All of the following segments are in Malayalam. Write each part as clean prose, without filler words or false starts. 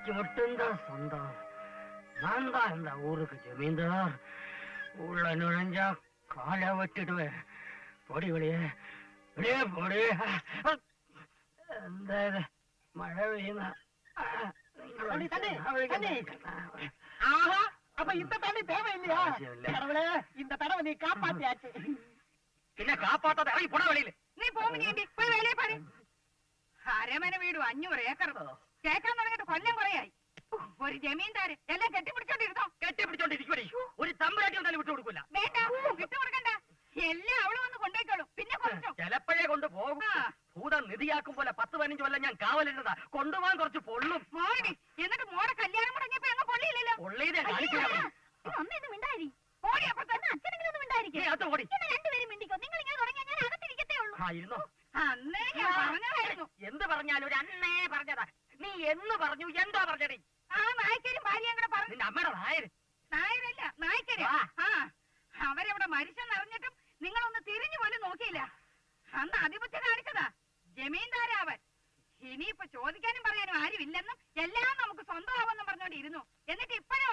இன்னைக்கு மட்டும்தான் சொந்தம். நான் தான் இந்த ஊருக்கு ஜமீன்தார். உள்ள நுழைஞ்சா காலை வெட்டிடுவேன். பொடி வெளியே வெளியே பொடி. இந்த மழை பெய்யுதா? அப்ப இந்த தண்ணி தேவையில்லையா? கடவுளே, இந்த தடவை நீ காப்பாத்தியாச்சு. പിന്നെ കാപ്പാത്താതെ ഇറങ്ങി പോണ വെളിയിൽ. നീ പോകുമ്പോ പോയി വേലയെ പാரு. അരമന വീടും 500 ഏക്കർ കേൾക്കാൻ തുടങ്ങിയിട്ട് കൊല്ലം കുറയായി. ഒരു ജമീന്ദാര് എല്ലാം കെട്ടിപ്പിടിച്ചോണ്ടിരുന്നോ? കെട്ടിപ്പിടിച്ചോണ്ടിരിക്കുവേ. ഒരു തമ്പുരാട്ടി ഒന്നാലും വിട്ടു കൊടുക്കൂല. വേണ്ട, വിട്ടു കൊടുക്കണ്ട. എല്ലാം അവള് വന്ന് കൊണ്ടേക്കോളും. പിന്നെ കുറച്ചോ ചിലപ്പോഴേ കൊണ്ടുപോകും. ഭൂതം നിധിയാക്കും പോലെ 10-15 കൊല്ലം ഞാൻ കാവലിരുന്നതാ. കൊണ്ടുപോകാൻ കുറച്ച് പൊള്ളും. മോടി എന്നിട്ട് മോടെ കല്യാണം മുടങ്ങിയപ്പോ അങ്ങ് പൊള്ളിയില്ലല്ലോ. പൊള്ളിയതേ കാണിക്കാൻ. ഒന്നും മിണ്ടായി ഓടി. അപ്പൊ തന്നെ അച്ഛനെങ്കിലും മിണ്ടായിരിക്കും. രണ്ടുപേരും മിണ്ടിക്കോ. നിങ്ങൾ ഇങ്ങനെ തുടങ്ങിയാൽ ഞാൻ അകത്തിരിക്കത്തേ ഉള്ളൂ. അന്നേ ഞാൻ പറഞ്ഞതായിരുന്നു. എന്ത് പറഞ്ഞാലും ഒരു അന്നേ പറഞ്ഞതാ. നീ എന്ന് പറഞ്ഞു? എന്താ പറഞ്ഞടി? ആ നായ്ക്കരും ഭാര്യയും കൂടെ പറഞ്ഞു. നിന്റെ അമ്മയുടെ നായര്. നായരല്ല, നായ്ക്കര്. ആ അവരവിടെ മരിച്ചെന്നറിഞ്ഞിട്ടും നിങ്ങളൊന്ന് തിരിഞ്ഞു പോലും നോക്കിയില്ല. അന്ന് അതിബുദ്ധി കാണിച്ചതാ ജമീന്ദാരാവൻ. ഇനിയിപ്പൊ ചോദിക്കാനും പറയാനും ആരും ഇല്ലെന്നും എല്ലാം നമുക്ക് സ്വന്തമാവെന്നും പറഞ്ഞോണ്ടിരുന്നു. എന്നിട്ട് ഇപ്പോഴോ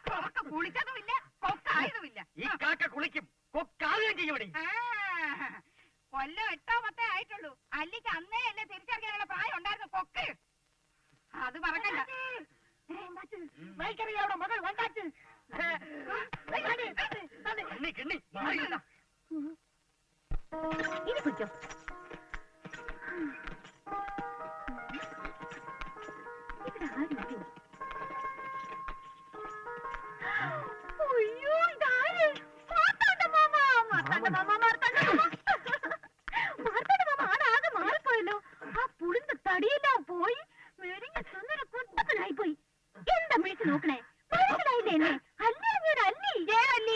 കൊക്ക കുളിച്ചതുമില്ല, കൊക്കായതുമില്ല. ഈ കാക്ക കുളിക്കും, കൊക്കാവുകയും ചെയ്യും. കൊല്ലം 8-ഓ 10-ഓ ആയിട്ടുള്ളൂ. അല്ലിക്ക് അന്നേ എന്നെ തിരിച്ചറിയാനുള്ള പ്രായം ഉണ്ടായിരുന്നു. കൊക്ക് അത് പറഞ്ഞല്ല. വൈക്കറിയുടെ മകൾ വണ്ടാച്ച്. ഇനി കുറ്റോ അയ്യോ ഇതാര്? മാർത്താണ്ഡ മാമ. മാർത്താണ്ഡ മാമ ആടാകെ മാറിപ്പോയല്ലോ. ആ പുളിന്റെ തടിയെല്ലാം പോയി മെരിഞ്ഞ സുന്ദര കുട്ടപ്പനായി പോയി. എന്താ വിളിച്ചു നോക്കണേ? മനസ്സിലായില്ലേ എന്നെ? അല്ലി അല്ലി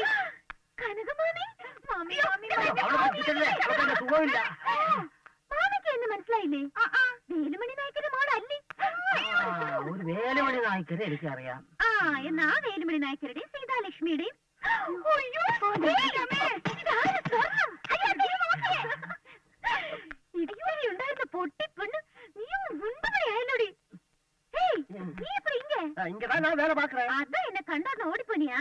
കനകമാമി. മാമിക്ക് എന്നെ മനസ്സിലായില്ലേ? വേലുമണി നായ്ക്കരെ മോളല്ലി. ഒരു വേലുമണി നായ്ക്കരെ എനിക്കറിയാം. ആ എന്നാ വേലുമണി നായ്ക്കരുടെയും സീതാലക്ഷ്മിയുടെയും. ഉണ്ടായിരുന്ന പൊട്ടിപ്പെണ്ണ് നീ ഉണ്ടയായല്ലോടി. നീ ഇപ്പൊ ഇങ്ങ இங்கதான் நான் வேலை பாக்குறேன். அதான் என்ன கண்டாத ஓடி போனியா?